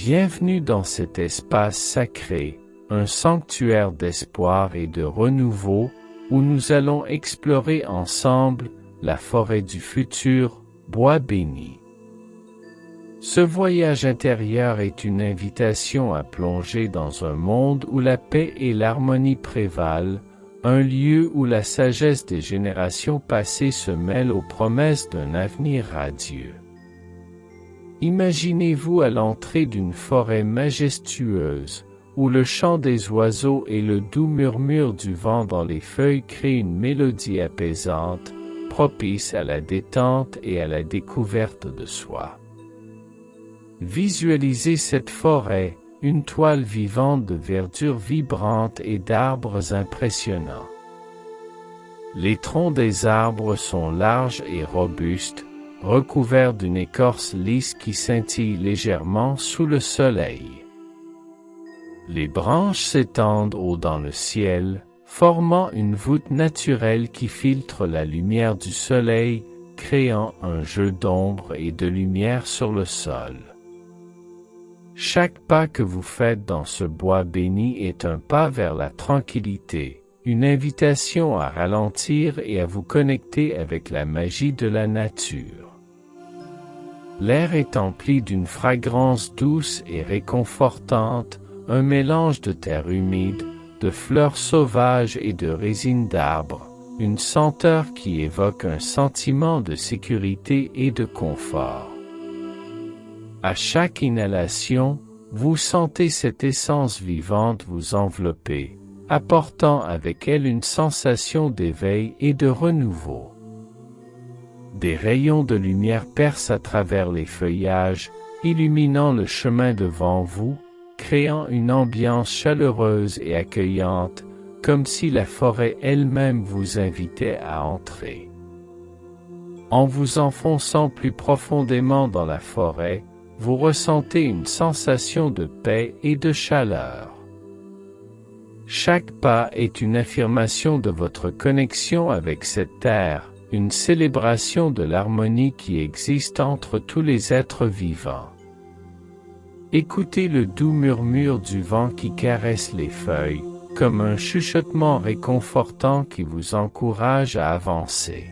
Bienvenue dans cet espace sacré, un sanctuaire d'espoir et de renouveau, où nous allons explorer ensemble la forêt du futur, bois béni. Ce voyage intérieur est une invitation à plonger dans un monde où la paix et l'harmonie prévalent, un lieu où la sagesse des générations passées se mêle aux promesses d'un avenir radieux. Imaginez-vous à l'entrée d'une forêt majestueuse, où le chant des oiseaux et le doux murmure du vent dans les feuilles créent une mélodie apaisante, propice à la détente et à la découverte de soi. Visualisez cette forêt, une toile vivante de verdure vibrante et d'arbres impressionnants. Les troncs des arbres sont larges et robustes, recouverts d'une écorce lisse qui scintille légèrement sous le soleil. Les branches s'étendent haut dans le ciel, formant une voûte naturelle qui filtre la lumière du soleil, créant un jeu d'ombre et de lumière sur le sol. Chaque pas que vous faites dans ce bois béni est un pas vers la tranquillité, une invitation à ralentir et à vous connecter avec la magie de la nature. L'air est empli d'une fragrance douce et réconfortante, un mélange de terre humide, de fleurs sauvages et de résine d'arbres, une senteur qui évoque un sentiment de sécurité et de confort. À chaque inhalation, vous sentez cette essence vivante vous envelopper, apportant avec elle une sensation d'éveil et de renouveau. Des rayons de lumière percent à travers les feuillages, illuminant le chemin devant vous, créant une ambiance chaleureuse et accueillante, comme si la forêt elle-même vous invitait à entrer. En vous enfonçant plus profondément dans la forêt, vous ressentez une sensation de paix et de chaleur. Chaque pas est une affirmation de votre connexion avec cette terre, une célébration de l'harmonie qui existe entre tous les êtres vivants. Écoutez le doux murmure du vent qui caresse les feuilles, comme un chuchotement réconfortant qui vous encourage à avancer.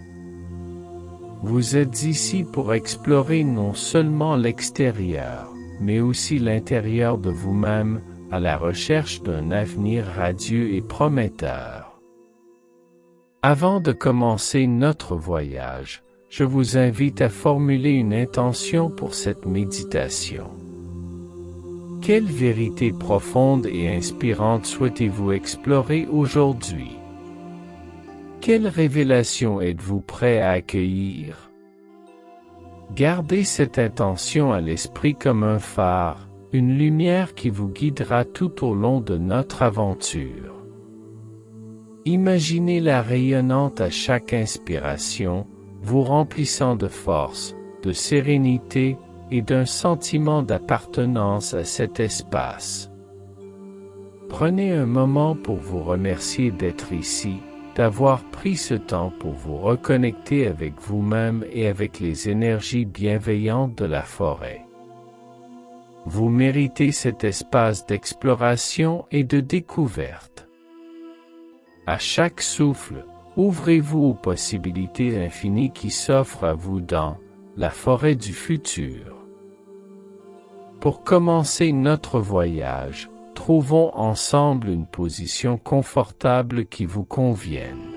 Vous êtes ici pour explorer non seulement l'extérieur, mais aussi l'intérieur de vous-même, à la recherche d'un avenir radieux et prometteur. Avant de commencer notre voyage, je vous invite à formuler une intention pour cette méditation. Quelle vérité profonde et inspirante souhaitez-vous explorer aujourd'hui? Quelle révélation êtes-vous prêt à accueillir? Gardez cette intention à l'esprit comme un phare, une lumière qui vous guidera tout au long de notre aventure. Imaginez-la rayonnante à chaque inspiration, vous remplissant de force, de sérénité et d'un sentiment d'appartenance à cet espace. Prenez un moment pour vous remercier d'être ici, d'avoir pris ce temps pour vous reconnecter avec vous-même et avec les énergies bienveillantes de la forêt. Vous méritez cet espace d'exploration et de découverte. À chaque souffle, ouvrez-vous aux possibilités infinies qui s'offrent à vous dans la forêt du futur. Pour commencer notre voyage, trouvons ensemble une position confortable qui vous convienne.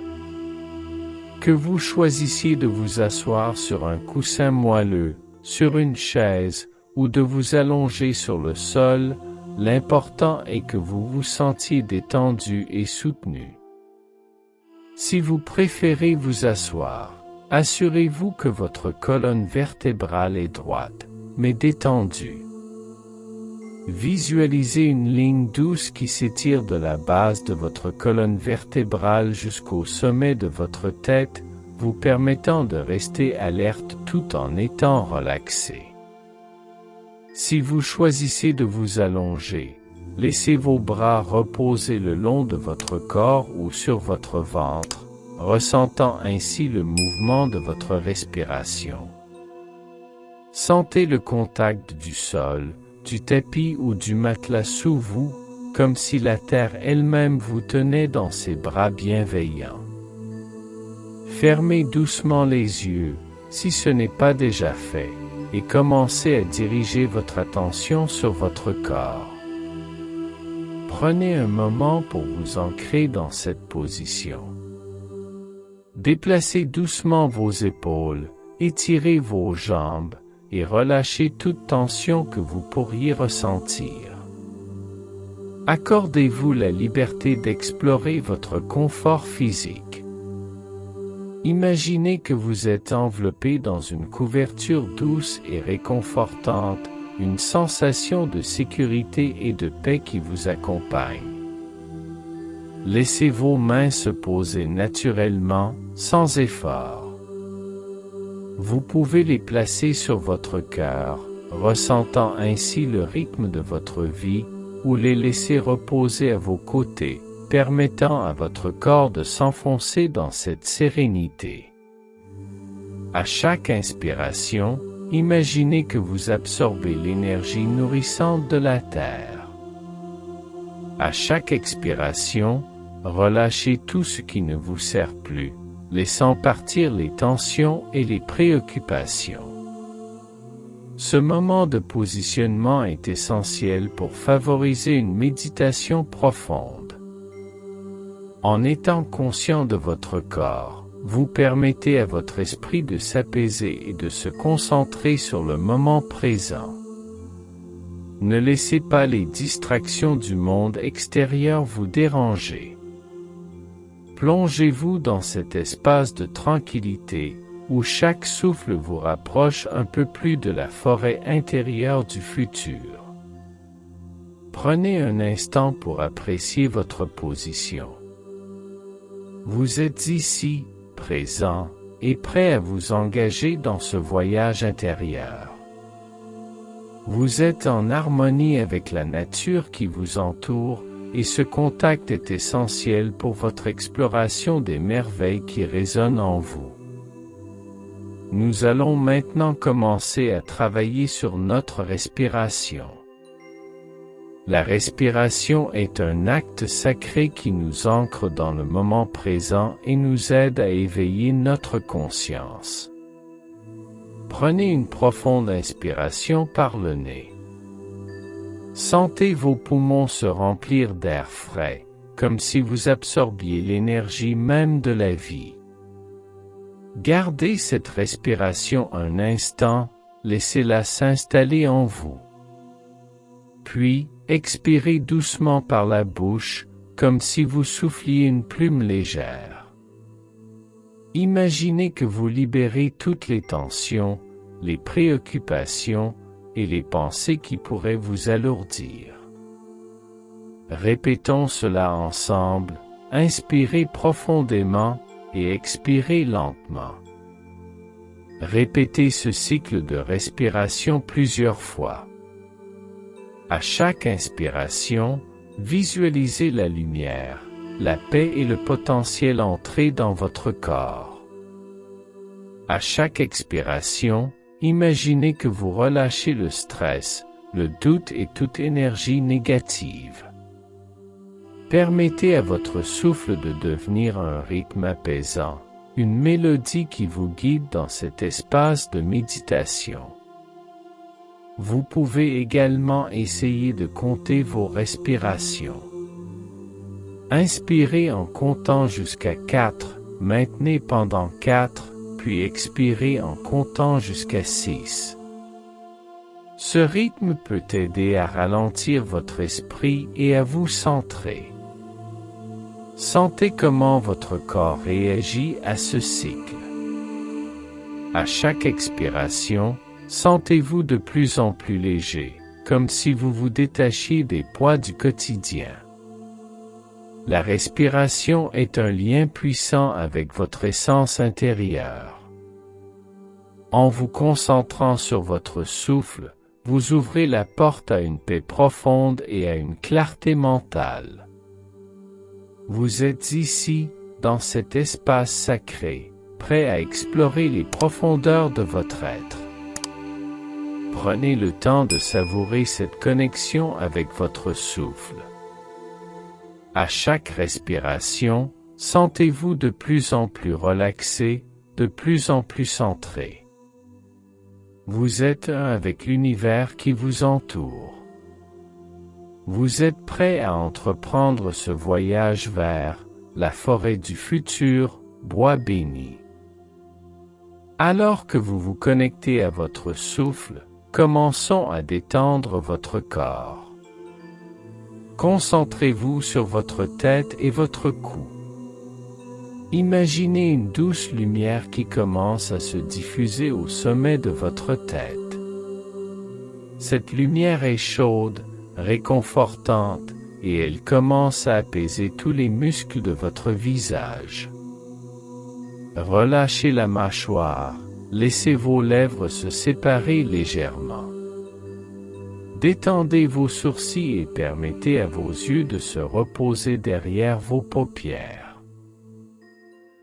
Que vous choisissiez de vous asseoir sur un coussin moelleux, sur une chaise, ou de vous allonger sur le sol, l'important est que vous vous sentiez détendu et soutenu. Si vous préférez vous asseoir, assurez-vous que votre colonne vertébrale est droite, mais détendue. Visualisez une ligne douce qui s'étire de la base de votre colonne vertébrale jusqu'au sommet de votre tête, vous permettant de rester alerte tout en étant relaxé. Si vous choisissez de vous allonger, laissez vos bras reposer le long de votre corps ou sur votre ventre, ressentant ainsi le mouvement de votre respiration. Sentez le contact du sol, du tapis ou du matelas sous vous, comme si la terre elle-même vous tenait dans ses bras bienveillants. Fermez doucement les yeux, si ce n'est pas déjà fait, et commencez à diriger votre attention sur votre corps. Prenez un moment pour vous ancrer dans cette position. Déplacez doucement vos épaules, étirez vos jambes, et relâchez toute tension que vous pourriez ressentir. Accordez-vous la liberté d'explorer votre confort physique. Imaginez que vous êtes enveloppé dans une couverture douce et réconfortante, une sensation de sécurité et de paix qui vous accompagne. Laissez vos mains se poser naturellement, sans effort. Vous pouvez les placer sur votre cœur, ressentant ainsi le rythme de votre vie, ou les laisser reposer à vos côtés, permettant à votre corps de s'enfoncer dans cette sérénité. À chaque inspiration, imaginez que vous absorbez l'énergie nourrissante de la Terre. À chaque expiration, relâchez tout ce qui ne vous sert plus, laissant partir les tensions et les préoccupations. Ce moment de positionnement est essentiel pour favoriser une méditation profonde. En étant conscient de votre corps, vous permettez à votre esprit de s'apaiser et de se concentrer sur le moment présent. Ne laissez pas les distractions du monde extérieur vous déranger. Plongez-vous dans cet espace de tranquillité, où chaque souffle vous rapproche un peu plus de la forêt intérieure du futur. Prenez un instant pour apprécier votre position. Vous êtes ici, présent, et prêt à vous engager dans ce voyage intérieur. Vous êtes en harmonie avec la nature qui vous entoure, et ce contact est essentiel pour votre exploration des merveilles qui résonnent en vous. Nous allons maintenant commencer à travailler sur notre respiration. La respiration est un acte sacré qui nous ancre dans le moment présent et nous aide à éveiller notre conscience. Prenez une profonde inspiration par le nez. Sentez vos poumons se remplir d'air frais, comme si vous absorbiez l'énergie même de la vie. Gardez cette respiration un instant, laissez-la s'installer en vous. Puis, expirez doucement par la bouche, comme si vous souffliez une plume légère. Imaginez que vous libérez toutes les tensions, les préoccupations et les pensées qui pourraient vous alourdir. Répétons cela ensemble, inspirez profondément et expirez lentement. Répétez ce cycle de respiration plusieurs fois. À chaque inspiration, visualisez la lumière, la paix et le potentiel entrer dans votre corps. À chaque expiration, imaginez que vous relâchez le stress, le doute et toute énergie négative. Permettez à votre souffle de devenir un rythme apaisant, une mélodie qui vous guide dans cet espace de méditation. Vous pouvez également essayer de compter vos respirations. Inspirez en comptant jusqu'à 4, maintenez pendant 4, puis expirez en comptant jusqu'à 6. Ce rythme peut aider à ralentir votre esprit et à vous centrer. Sentez comment votre corps réagit à ce cycle. À chaque expiration, sentez-vous de plus en plus léger, comme si vous vous détachiez des poids du quotidien. La respiration est un lien puissant avec votre essence intérieure. En vous concentrant sur votre souffle, vous ouvrez la porte à une paix profonde et à une clarté mentale. Vous êtes ici, dans cet espace sacré, prêt à explorer les profondeurs de votre être. Prenez le temps de savourer cette connexion avec votre souffle. À chaque respiration, sentez-vous de plus en plus relaxé, de plus en plus centré. Vous êtes un avec l'univers qui vous entoure. Vous êtes prêt à entreprendre ce voyage vers la forêt du futur, bois béni. Alors que vous vous connectez à votre souffle, commençons à détendre votre corps. Concentrez-vous sur votre tête et votre cou. Imaginez une douce lumière qui commence à se diffuser au sommet de votre tête. Cette lumière est chaude, réconfortante, et elle commence à apaiser tous les muscles de votre visage. Relâchez la mâchoire, laissez vos lèvres se séparer légèrement. Détendez vos sourcils et permettez à vos yeux de se reposer derrière vos paupières.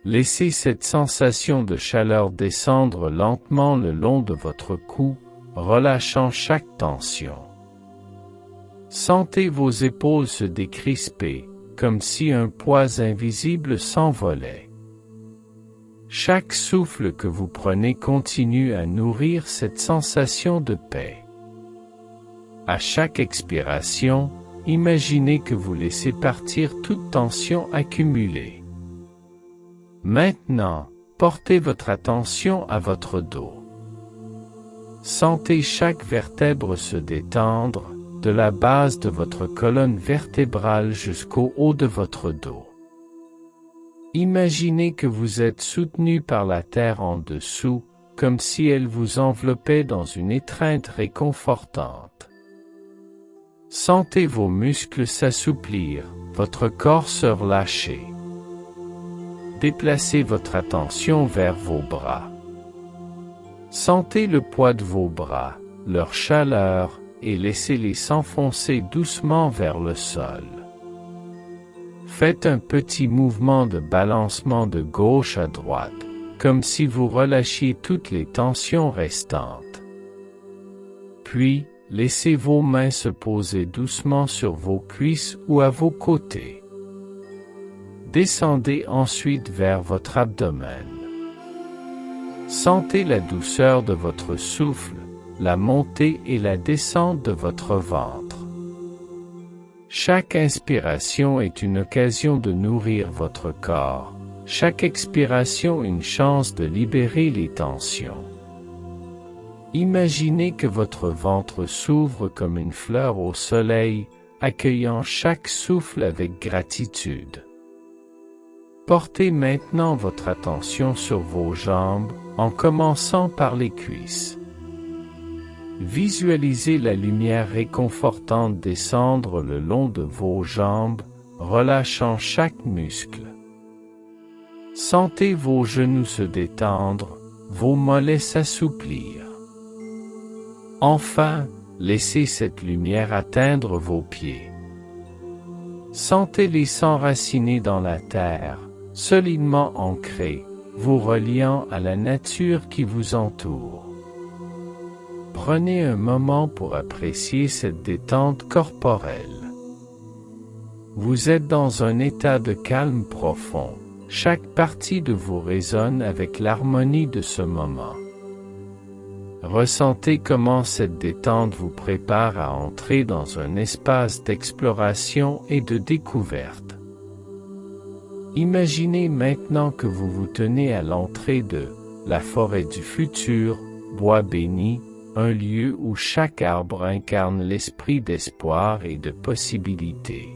Laissez cette sensation de chaleur descendre lentement le long de votre cou, relâchant chaque tension. Sentez vos épaules se décrisper, comme si un poids invisible s'envolait. Chaque souffle que vous prenez continue à nourrir cette sensation de paix. À chaque expiration, imaginez que vous laissez partir toute tension accumulée. Maintenant, portez votre attention à votre dos. Sentez chaque vertèbre se détendre, de la base de votre colonne vertébrale jusqu'au haut de votre dos. Imaginez que vous êtes soutenu par la terre en dessous, comme si elle vous enveloppait dans une étreinte réconfortante. Sentez vos muscles s'assouplir, votre corps se relâcher. Déplacez votre attention vers vos bras. Sentez le poids de vos bras, leur chaleur, et laissez-les s'enfoncer doucement vers le sol. Faites un petit mouvement de balancement de gauche à droite, comme si vous relâchiez toutes les tensions restantes. Puis, laissez vos mains se poser doucement sur vos cuisses ou à vos côtés. Descendez ensuite vers votre abdomen. Sentez la douceur de votre souffle, la montée et la descente de votre ventre. Chaque inspiration est une occasion de nourrir votre corps, chaque expiration une chance de libérer les tensions. Imaginez que votre ventre s'ouvre comme une fleur au soleil, accueillant chaque souffle avec gratitude. Portez maintenant votre attention sur vos jambes, en commençant par les cuisses. Visualisez la lumière réconfortante descendre le long de vos jambes, relâchant chaque muscle. Sentez vos genoux se détendre, vos mollets s'assouplir. Enfin, laissez cette lumière atteindre vos pieds. Sentez-les s'enraciner dans la terre, solidement ancrés, vous reliant à la nature qui vous entoure. Prenez un moment pour apprécier cette détente corporelle. Vous êtes dans un état de calme profond. Chaque partie de vous résonne avec l'harmonie de ce moment. Ressentez comment cette détente vous prépare à entrer dans un espace d'exploration et de découverte. Imaginez maintenant que vous vous tenez à l'entrée de la forêt du futur, bois béni, un lieu où chaque arbre incarne l'esprit d'espoir et de possibilité.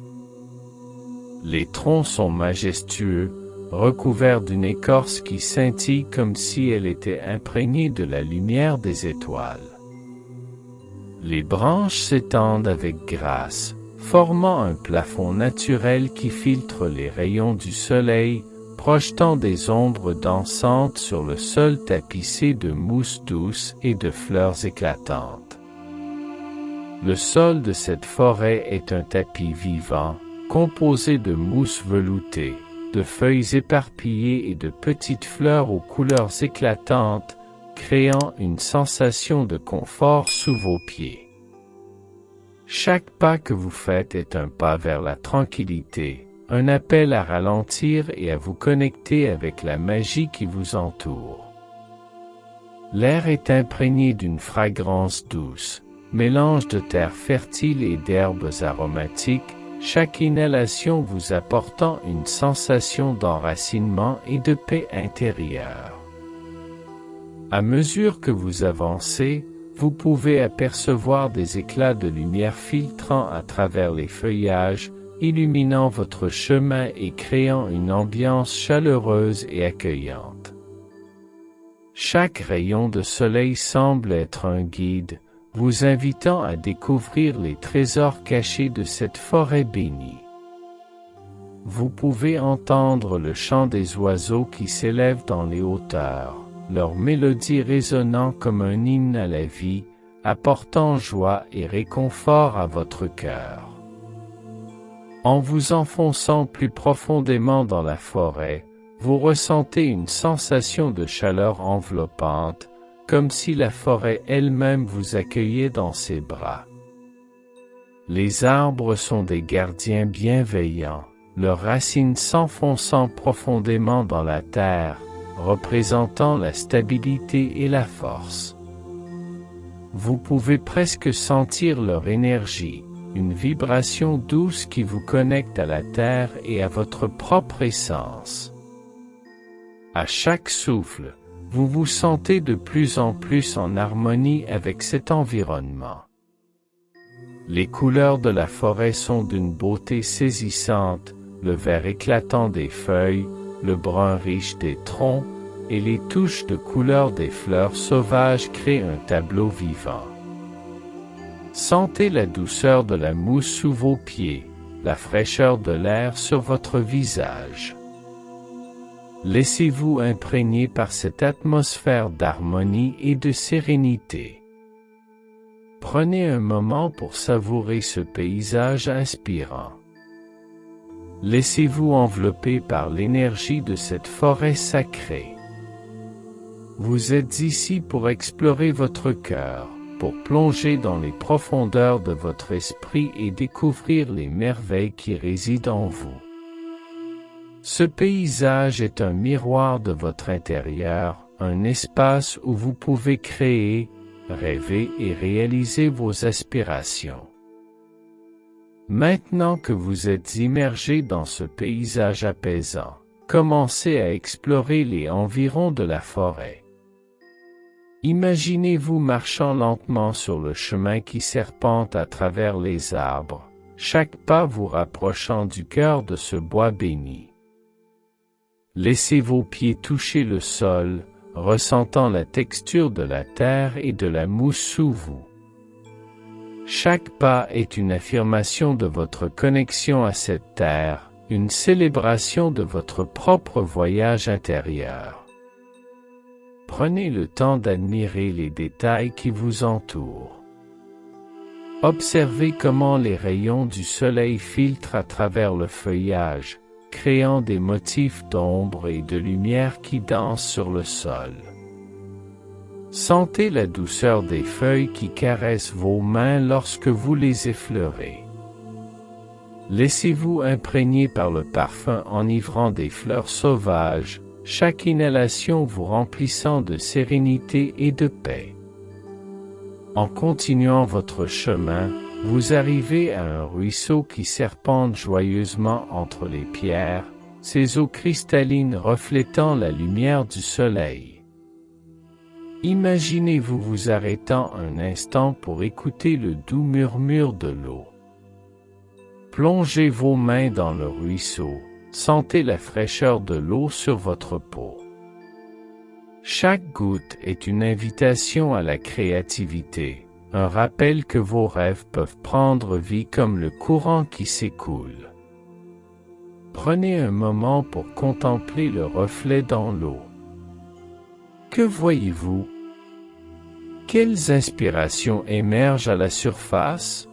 Les troncs sont majestueux, recouverts d'une écorce qui scintille comme si elle était imprégnée de la lumière des étoiles. Les branches s'étendent avec grâce, formant un plafond naturel qui filtre les rayons du soleil, projetant des ombres dansantes sur le sol tapissé de mousse douce et de fleurs éclatantes. Le sol de cette forêt est un tapis vivant, composé de mousse veloutée, de feuilles éparpillées et de petites fleurs aux couleurs éclatantes, créant une sensation de confort sous vos pieds. Chaque pas que vous faites est un pas vers la tranquillité, un appel à ralentir et à vous connecter avec la magie qui vous entoure. L'air est imprégné d'une fragrance douce, mélange de terre fertile et d'herbes aromatiques, chaque inhalation vous apportant une sensation d'enracinement et de paix intérieure. À mesure que vous avancez, vous pouvez apercevoir des éclats de lumière filtrant à travers les feuillages, illuminant votre chemin et créant une ambiance chaleureuse et accueillante. Chaque rayon de soleil semble être un guide, vous invitant à découvrir les trésors cachés de cette forêt bénie. Vous pouvez entendre le chant des oiseaux qui s'élèvent dans les hauteurs, leur mélodie résonnant comme un hymne à la vie, apportant joie et réconfort à votre cœur. En vous enfonçant plus profondément dans la forêt, vous ressentez une sensation de chaleur enveloppante, comme si la forêt elle-même vous accueillait dans ses bras. Les arbres sont des gardiens bienveillants, leurs racines s'enfonçant profondément dans la terre, représentant la stabilité et la force. Vous pouvez presque sentir leur énergie, une vibration douce qui vous connecte à la terre et à votre propre essence. À chaque souffle, vous vous sentez de plus en plus en harmonie avec cet environnement. Les couleurs de la forêt sont d'une beauté saisissante, le vert éclatant des feuilles, le brun riche des troncs, et les touches de couleur des fleurs sauvages créent un tableau vivant. Sentez la douceur de la mousse sous vos pieds, la fraîcheur de l'air sur votre visage. Laissez-vous imprégner par cette atmosphère d'harmonie et de sérénité. Prenez un moment pour savourer ce paysage inspirant. Laissez-vous envelopper par l'énergie de cette forêt sacrée. Vous êtes ici pour explorer votre cœur, pour plonger dans les profondeurs de votre esprit et découvrir les merveilles qui résident en vous. Ce paysage est un miroir de votre intérieur, un espace où vous pouvez créer, rêver et réaliser vos aspirations. Maintenant que vous êtes immergé dans ce paysage apaisant, commencez à explorer les environs de la forêt. Imaginez-vous marchant lentement sur le chemin qui serpente à travers les arbres, chaque pas vous rapprochant du cœur de ce bois béni. Laissez vos pieds toucher le sol, ressentant la texture de la terre et de la mousse sous vous. Chaque pas est une affirmation de votre connexion à cette terre, une célébration de votre propre voyage intérieur. Prenez le temps d'admirer les détails qui vous entourent. Observez comment les rayons du soleil filtrent à travers le feuillage, créant des motifs d'ombre et de lumière qui dansent sur le sol. Sentez la douceur des feuilles qui caressent vos mains lorsque vous les effleurez. Laissez-vous imprégner par le parfum enivrant des fleurs sauvages, chaque inhalation vous remplissant de sérénité et de paix. En continuant votre chemin, vous arrivez à un ruisseau qui serpente joyeusement entre les pierres, ses eaux cristallines reflétant la lumière du soleil. Imaginez-vous vous arrêtant un instant pour écouter le doux murmure de l'eau. Plongez vos mains dans le ruisseau, sentez la fraîcheur de l'eau sur votre peau. Chaque goutte est une invitation à la créativité, un rappel que vos rêves peuvent prendre vie comme le courant qui s'écoule. Prenez un moment pour contempler le reflet dans l'eau. Que voyez-vous? Quelles inspirations émergent à la surface?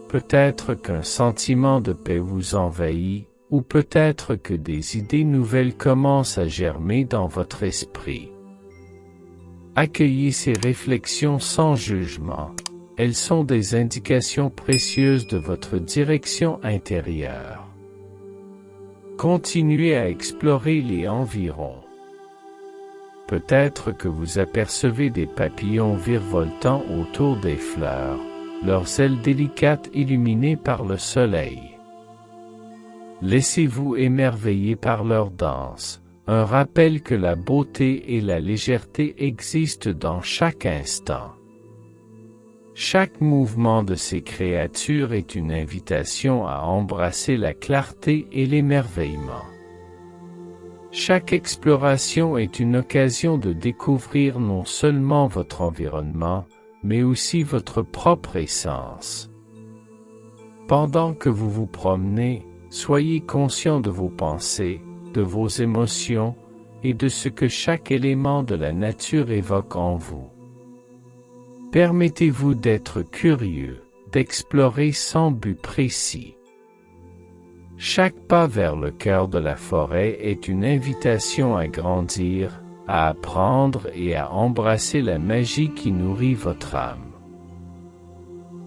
Peut-être qu'un sentiment de paix vous envahit, ou peut-être que des idées nouvelles commencent à germer dans votre esprit. Accueillez ces réflexions sans jugement. Elles sont des indications précieuses de votre direction intérieure. Continuez à explorer les environs. Peut-être que vous apercevez des papillons virevoltant autour des fleurs, leurs ailes délicates illuminées par le soleil. Laissez-vous émerveiller par leur danse, un rappel que la beauté et la légèreté existent dans chaque instant. Chaque mouvement de ces créatures est une invitation à embrasser la clarté et l'émerveillement. Chaque exploration est une occasion de découvrir non seulement votre environnement, mais aussi votre propre essence. Pendant que vous vous promenez, soyez conscient de vos pensées, de vos émotions, et de ce que chaque élément de la nature évoque en vous. Permettez-vous d'être curieux, d'explorer sans but précis. Chaque pas vers le cœur de la forêt est une invitation à grandir, à apprendre et à embrasser la magie qui nourrit votre âme.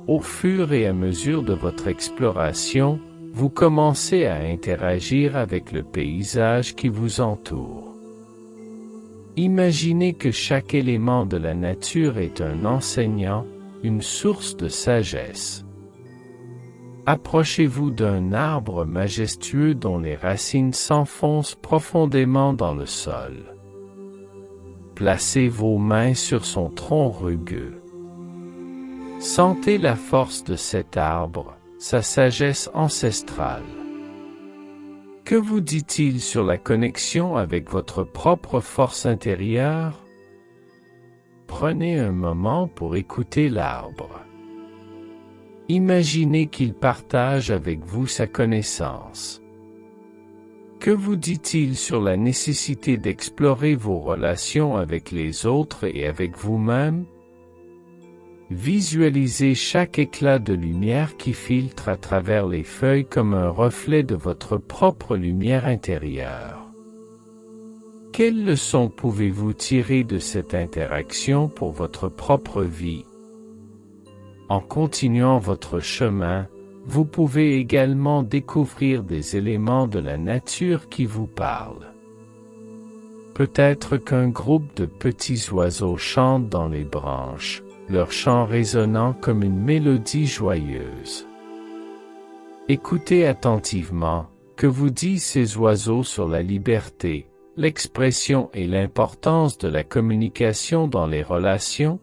Au fur et à mesure de votre exploration, vous commencez à interagir avec le paysage qui vous entoure. Imaginez que chaque élément de la nature est un enseignant, une source de sagesse. Approchez-vous d'un arbre majestueux dont les racines s'enfoncent profondément dans le sol. Placez vos mains sur son tronc rugueux. Sentez la force de cet arbre, sa sagesse ancestrale. Que vous dit-il sur la connexion avec votre propre force intérieure? Prenez un moment pour écouter l'arbre. Imaginez qu'il partage avec vous sa connaissance. Que vous dit-il sur la nécessité d'explorer vos relations avec les autres et avec vous-même? Visualisez chaque éclat de lumière qui filtre à travers les feuilles comme un reflet de votre propre lumière intérieure. Quelles leçons pouvez-vous tirer de cette interaction pour votre propre vie? En continuant votre chemin, vous pouvez également découvrir des éléments de la nature qui vous parlent. Peut-être qu'un groupe de petits oiseaux chante dans les branches, leur chant résonnant comme une mélodie joyeuse. Écoutez attentivement, que vous disent ces oiseaux sur la liberté, l'expression et l'importance de la communication dans les relations?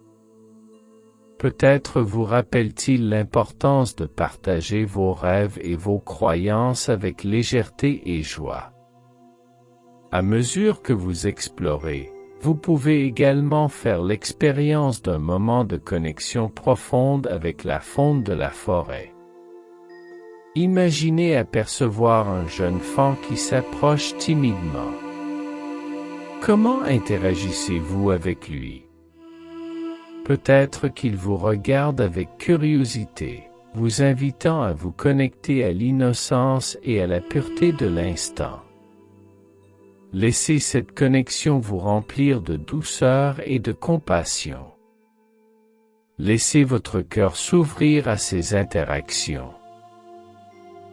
Peut-être vous rappelle-t-il l'importance de partager vos rêves et vos croyances avec légèreté et joie. À mesure que vous explorez, vous pouvez également faire l'expérience d'un moment de connexion profonde avec la faune de la forêt. Imaginez apercevoir un jeune faon qui s'approche timidement. Comment interagissez-vous avec lui? Peut-être qu'il vous regarde avec curiosité, vous invitant à vous connecter à l'innocence et à la pureté de l'instant. Laissez cette connexion vous remplir de douceur et de compassion. Laissez votre cœur s'ouvrir à ces interactions.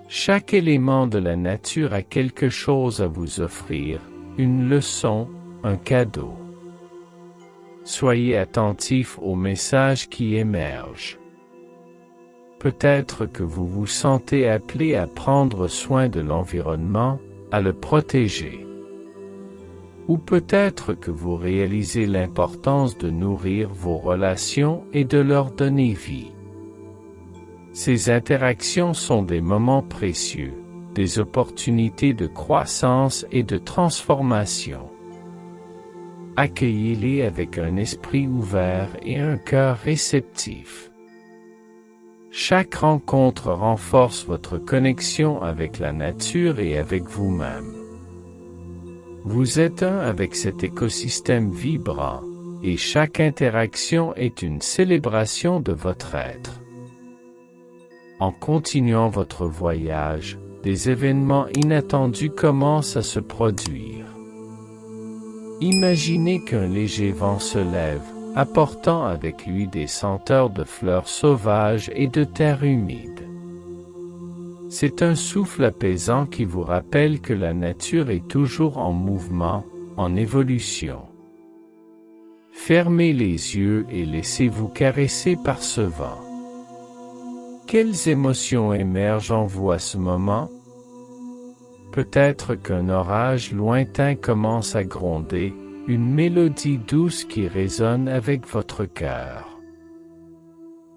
Chaque élément de la nature a quelque chose à vous offrir, une leçon, un cadeau. Soyez attentif aux messages qui émergent. Peut-être que vous vous sentez appelé à prendre soin de l'environnement, à le protéger. Ou peut-être que vous réalisez l'importance de nourrir vos relations et de leur donner vie. Ces interactions sont des moments précieux, des opportunités de croissance et de transformation. Accueillez-les avec un esprit ouvert et un cœur réceptif. Chaque rencontre renforce votre connexion avec la nature et avec vous-même. Vous êtes un avec cet écosystème vibrant, et chaque interaction est une célébration de votre être. En continuant votre voyage, des événements inattendus commencent à se produire. Imaginez qu'un léger vent se lève, apportant avec lui des senteurs de fleurs sauvages et de terre humide. C'est un souffle apaisant qui vous rappelle que la nature est toujours en mouvement, en évolution. Fermez les yeux et laissez-vous caresser par ce vent. Quelles émotions émergent en vous à ce moment? Peut-être qu'un orage lointain commence à gronder, une mélodie douce qui résonne avec votre cœur.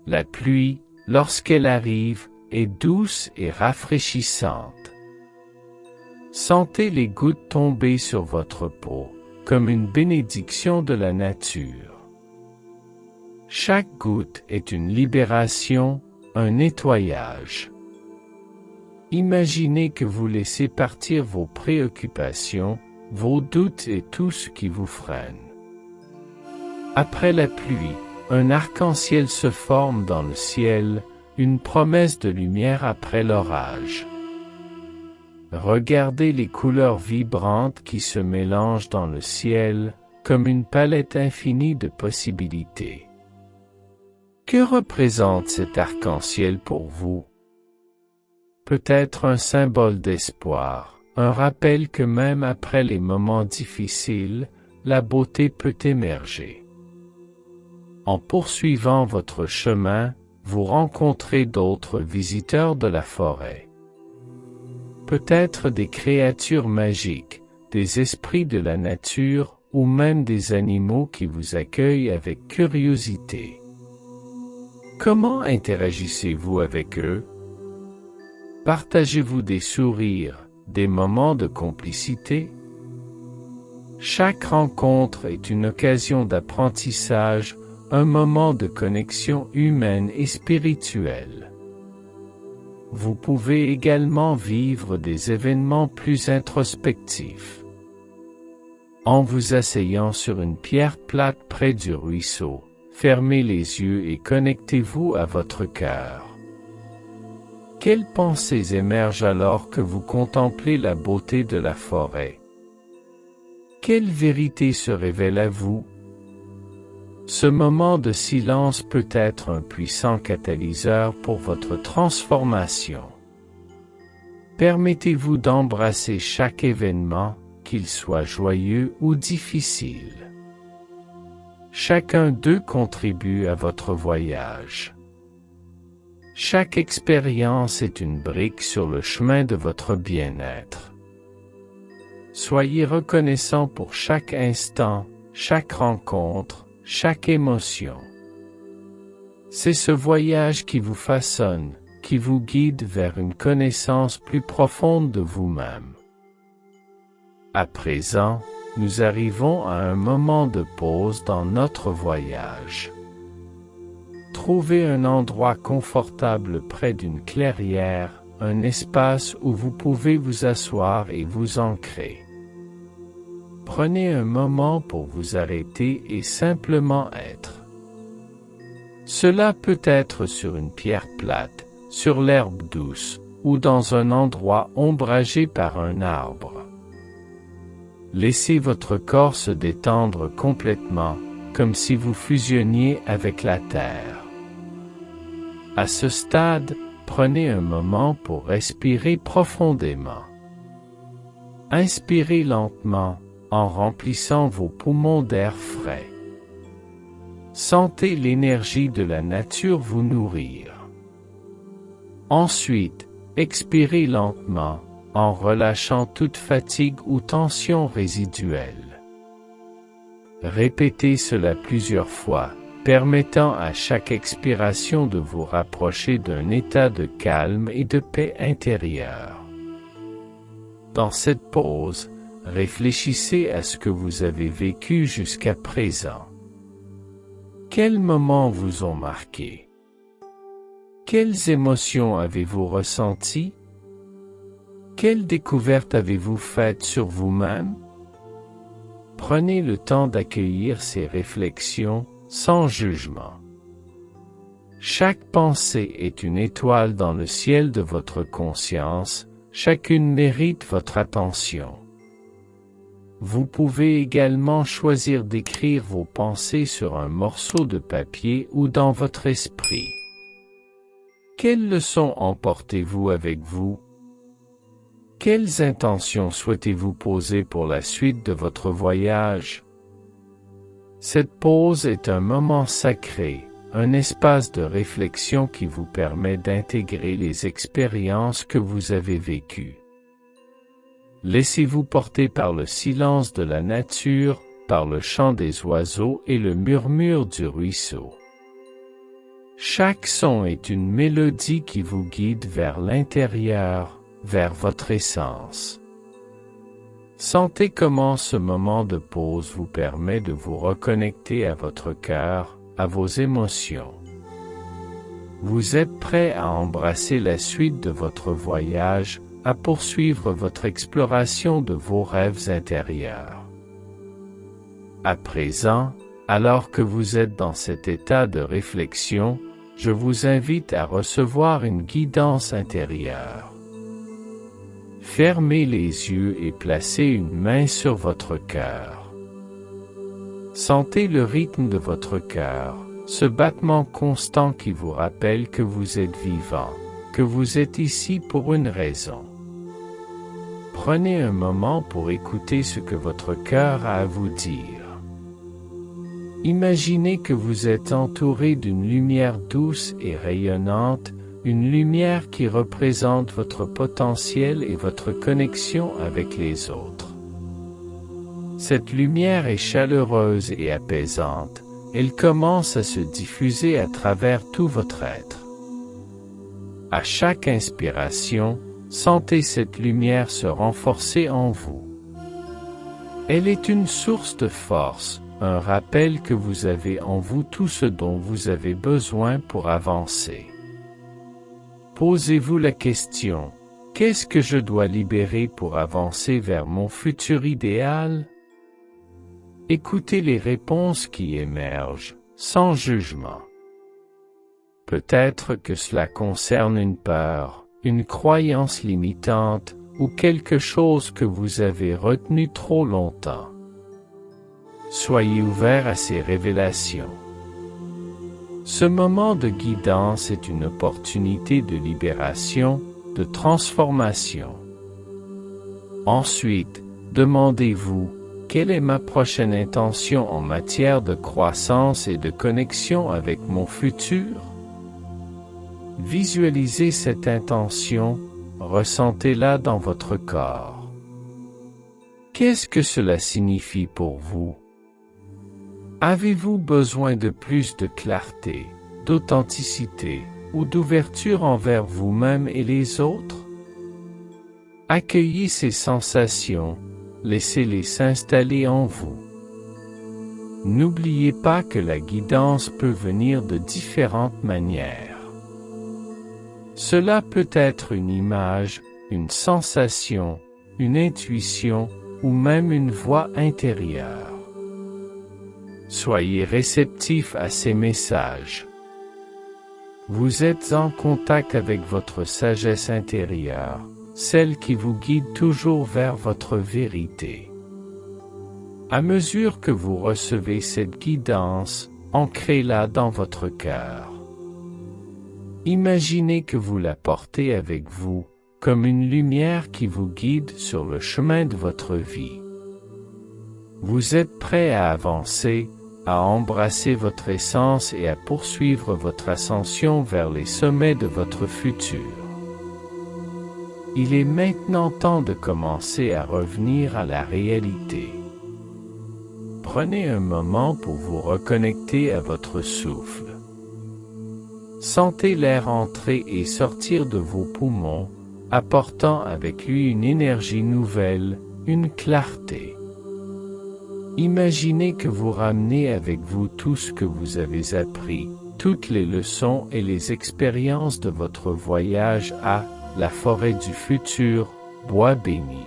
La pluie, lorsqu'elle arrive, est douce et rafraîchissante. Sentez les gouttes tomber sur votre peau, comme une bénédiction de la nature. Chaque goutte est une libération, un nettoyage. Imaginez que vous laissez partir vos préoccupations, vos doutes et tout ce qui vous freine. Après la pluie, un arc-en-ciel se forme dans le ciel, une promesse de lumière après l'orage. Regardez les couleurs vibrantes qui se mélangent dans le ciel, comme une palette infinie de possibilités. Que représente cet arc-en-ciel pour vous? Peut-être un symbole d'espoir, un rappel que même après les moments difficiles, la beauté peut émerger. En poursuivant votre chemin, vous rencontrez d'autres visiteurs de la forêt. Peut-être des créatures magiques, des esprits de la nature ou même des animaux qui vous accueillent avec curiosité. Comment interagissez-vous avec eux? Partagez-vous des sourires, des moments de complicité? Chaque rencontre est une occasion d'apprentissage, un moment de connexion humaine et spirituelle. Vous pouvez également vivre des événements plus introspectifs. En vous asseyant sur une pierre plate près du ruisseau, fermez les yeux et connectez-vous à votre cœur. Quelles pensées émergent alors que vous contemplez la beauté de la forêt? Quelle vérité se révèle à vous? Ce moment de silence peut être un puissant catalyseur pour votre transformation. Permettez-vous d'embrasser chaque événement, qu'il soit joyeux ou difficile. Chacun d'eux contribue à votre voyage. Chaque expérience est une brique sur le chemin de votre bien-être. Soyez reconnaissant pour chaque instant, chaque rencontre, chaque émotion. C'est ce voyage qui vous façonne, qui vous guide vers une connaissance plus profonde de vous-même. À présent, nous arrivons à un moment de pause dans notre voyage. Trouvez un endroit confortable près d'une clairière, un espace où vous pouvez vous asseoir et vous ancrer. Prenez un moment pour vous arrêter et simplement être. Cela peut être sur une pierre plate, sur l'herbe douce, ou dans un endroit ombragé par un arbre. Laissez votre corps se détendre complètement, comme si vous fusionniez avec la terre. À ce stade, prenez un moment pour respirer profondément. Inspirez lentement, en remplissant vos poumons d'air frais. Sentez l'énergie de la nature vous nourrir. Ensuite, expirez lentement, en relâchant toute fatigue ou tension résiduelle. Répétez cela plusieurs fois, permettant à chaque expiration de vous rapprocher d'un état de calme et de paix intérieure. Dans cette pause, réfléchissez à ce que vous avez vécu jusqu'à présent. Quels moments vous ont marqué? Quelles émotions avez-vous ressenties? Quelles découvertes avez-vous faites sur vous-même? Prenez le temps d'accueillir ces réflexions, sans jugement. Chaque pensée est une étoile dans le ciel de votre conscience, chacune mérite votre attention. Vous pouvez également choisir d'écrire vos pensées sur un morceau de papier ou dans votre esprit. Quelles leçons emportez-vous avec vous? Quelles intentions souhaitez-vous poser pour la suite de votre voyage? Cette pause est un moment sacré, un espace de réflexion qui vous permet d'intégrer les expériences que vous avez vécues. Laissez-vous porter par le silence de la nature, par le chant des oiseaux et le murmure du ruisseau. Chaque son est une mélodie qui vous guide vers l'intérieur, vers votre essence. Sentez comment ce moment de pause vous permet de vous reconnecter à votre cœur, à vos émotions. Vous êtes prêt à embrasser la suite de votre voyage, à poursuivre votre exploration de vos rêves intérieurs. À présent, alors que vous êtes dans cet état de réflexion, je vous invite à recevoir une guidance intérieure. Fermez les yeux et placez une main sur votre cœur. Sentez le rythme de votre cœur, ce battement constant qui vous rappelle que vous êtes vivant, que vous êtes ici pour une raison. Prenez un moment pour écouter ce que votre cœur a à vous dire. Imaginez que vous êtes entouré d'une lumière douce et rayonnante, une lumière qui représente votre potentiel et votre connexion avec les autres. Cette lumière est chaleureuse et apaisante, elle commence à se diffuser à travers tout votre être. À chaque inspiration, sentez cette lumière se renforcer en vous. Elle est une source de force, un rappel que vous avez en vous tout ce dont vous avez besoin pour avancer. Posez-vous la question, qu'est-ce que je dois libérer pour avancer vers mon futur idéal? Écoutez les réponses qui émergent, sans jugement. Peut-être que cela concerne une peur, une croyance limitante, ou quelque chose que vous avez retenu trop longtemps. Soyez ouvert à ces révélations. Ce moment de guidance est une opportunité de libération, de transformation. Ensuite, demandez-vous, quelle est ma prochaine intention en matière de croissance et de connexion avec mon futur? Visualisez cette intention, ressentez-la dans votre corps. Qu'est-ce que cela signifie pour vous? Avez-vous besoin de plus de clarté, d'authenticité ou d'ouverture envers vous-même et les autres? Accueillez ces sensations, laissez-les s'installer en vous. N'oubliez pas que la guidance peut venir de différentes manières. Cela peut être une image, une sensation, une intuition ou même une voix intérieure. Soyez réceptif à ces messages. Vous êtes en contact avec votre sagesse intérieure, celle qui vous guide toujours vers votre vérité. À mesure que vous recevez cette guidance, ancrez-la dans votre cœur. Imaginez que vous la portez avec vous, comme une lumière qui vous guide sur le chemin de votre vie. Vous êtes prêt à avancer, à embrasser votre essence et à poursuivre votre ascension vers les sommets de votre futur. Il est maintenant temps de commencer à revenir à la réalité. Prenez un moment pour vous reconnecter à votre souffle. Sentez l'air entrer et sortir de vos poumons, apportant avec lui une énergie nouvelle, une clarté. Imaginez que vous ramenez avec vous tout ce que vous avez appris, toutes les leçons et les expériences de votre voyage à la forêt du futur, bois béni.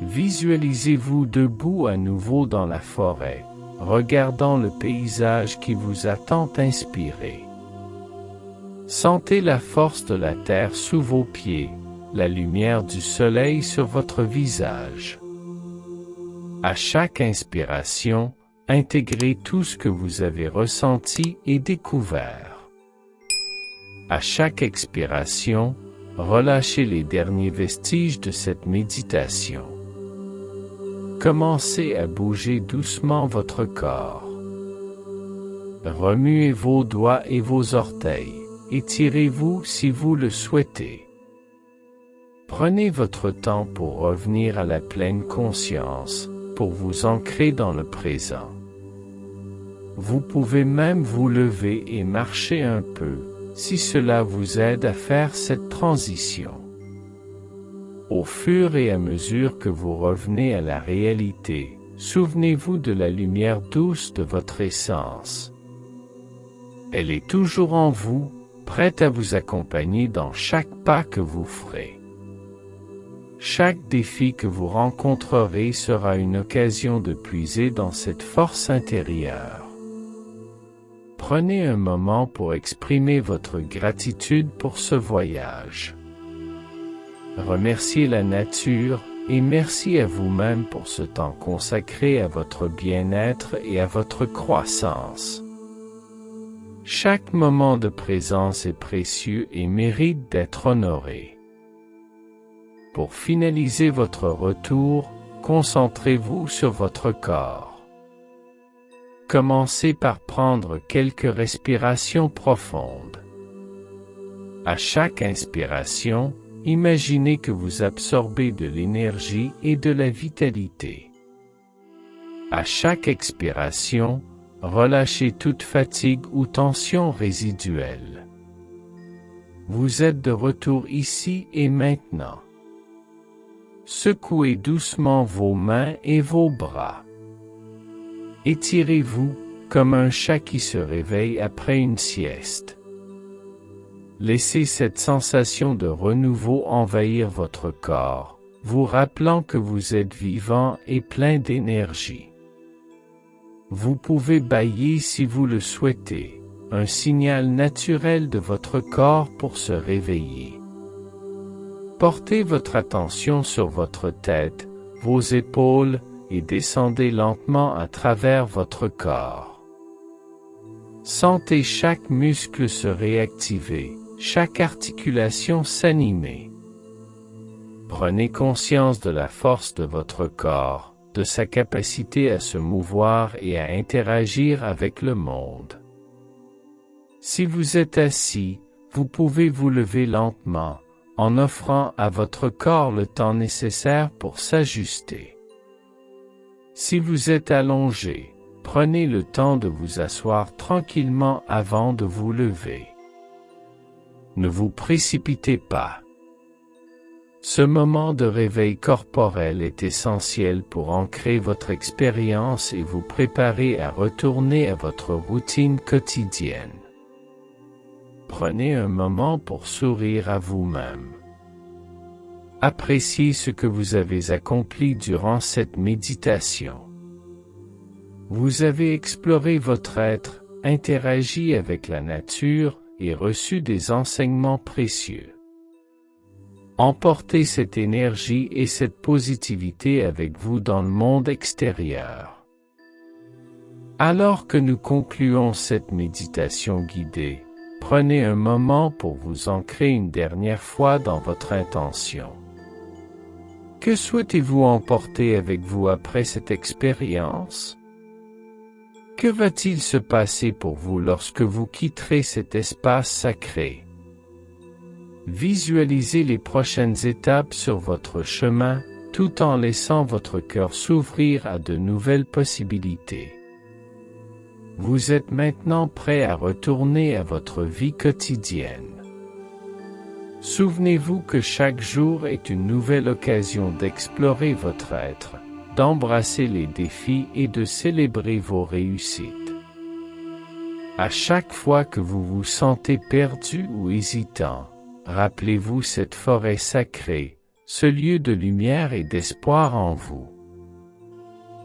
Visualisez-vous debout à nouveau dans la forêt, regardant le paysage qui vous a tant inspiré. Sentez la force de la terre sous vos pieds, la lumière du soleil sur votre visage. À chaque inspiration, intégrez tout ce que vous avez ressenti et découvert. À chaque expiration, relâchez les derniers vestiges de cette méditation. Commencez à bouger doucement votre corps. Remuez vos doigts et vos orteils. Étirez-vous si vous le souhaitez. Prenez votre temps pour revenir à la pleine conscience, pour vous ancrer dans le présent. Vous pouvez même vous lever et marcher un peu, si cela vous aide à faire cette transition. Au fur et à mesure que vous revenez à la réalité, souvenez-vous de la lumière douce de votre essence. Elle est toujours en vous, prête à vous accompagner dans chaque pas que vous ferez. Chaque défi que vous rencontrerez sera une occasion de puiser dans cette force intérieure. Prenez un moment pour exprimer votre gratitude pour ce voyage. Remerciez la nature et merci à vous-même pour ce temps consacré à votre bien-être et à votre croissance. Chaque moment de présence est précieux et mérite d'être honoré. Pour finaliser votre retour, concentrez-vous sur votre corps. Commencez par prendre quelques respirations profondes. À chaque inspiration, imaginez que vous absorbez de l'énergie et de la vitalité. À chaque expiration, relâchez toute fatigue ou tension résiduelle. Vous êtes de retour ici et maintenant. Secouez doucement vos mains et vos bras. Étirez-vous, comme un chat qui se réveille après une sieste. Laissez cette sensation de renouveau envahir votre corps, vous rappelant que vous êtes vivant et plein d'énergie. Vous pouvez bâiller si vous le souhaitez, un signal naturel de votre corps pour se réveiller. Portez votre attention sur votre tête, vos épaules, et descendez lentement à travers votre corps. Sentez chaque muscle se réactiver, chaque articulation s'animer. Prenez conscience de la force de votre corps, de sa capacité à se mouvoir et à interagir avec le monde. Si vous êtes assis, vous pouvez vous lever lentement, en offrant à votre corps le temps nécessaire pour s'ajuster. Si vous êtes allongé, prenez le temps de vous asseoir tranquillement avant de vous lever. Ne vous précipitez pas. Ce moment de réveil corporel est essentiel pour ancrer votre expérience et vous préparer à retourner à votre routine quotidienne. Prenez un moment pour sourire à vous-même. Appréciez ce que vous avez accompli durant cette méditation. Vous avez exploré votre être, interagi avec la nature et reçu des enseignements précieux. Emportez cette énergie et cette positivité avec vous dans le monde extérieur. Alors que nous concluons cette méditation guidée, prenez un moment pour vous ancrer une dernière fois dans votre intention. Que souhaitez-vous emporter avec vous après cette expérience? Que va-t-il se passer pour vous lorsque vous quitterez cet espace sacré? Visualisez les prochaines étapes sur votre chemin, tout en laissant votre cœur s'ouvrir à de nouvelles possibilités. Vous êtes maintenant prêt à retourner à votre vie quotidienne. Souvenez-vous que chaque jour est une nouvelle occasion d'explorer votre être, d'embrasser les défis et de célébrer vos réussites. À chaque fois que vous vous sentez perdu ou hésitant, rappelez-vous cette forêt sacrée, ce lieu de lumière et d'espoir en vous.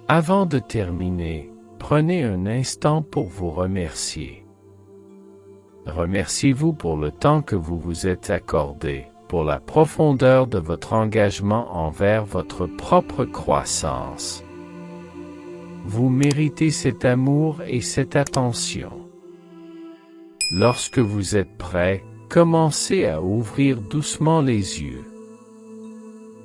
Avant de terminer, prenez un instant pour vous remercier. Remerciez-vous pour le temps que vous vous êtes accordé, pour la profondeur de votre engagement envers votre propre croissance. Vous méritez cet amour et cette attention. Lorsque vous êtes prêt, commencez à ouvrir doucement les yeux.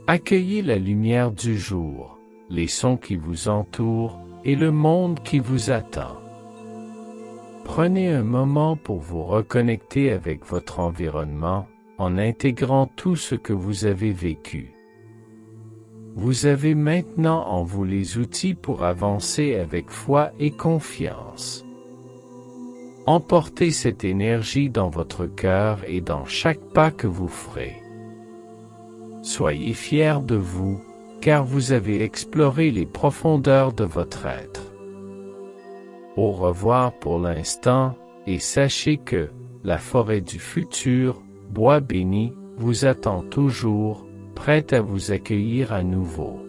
Accueillez la lumière du jour, les sons qui vous entourent et le monde qui vous attend. Prenez un moment pour vous reconnecter avec votre environnement, en intégrant tout ce que vous avez vécu. Vous avez maintenant en vous les outils pour avancer avec foi et confiance. Emportez cette énergie dans votre cœur et dans chaque pas que vous ferez. Soyez fiers de vous, car vous avez exploré les profondeurs de votre être. Au revoir pour l'instant, et sachez que la forêt du futur, bois béni, vous attend toujours, prête à vous accueillir à nouveau.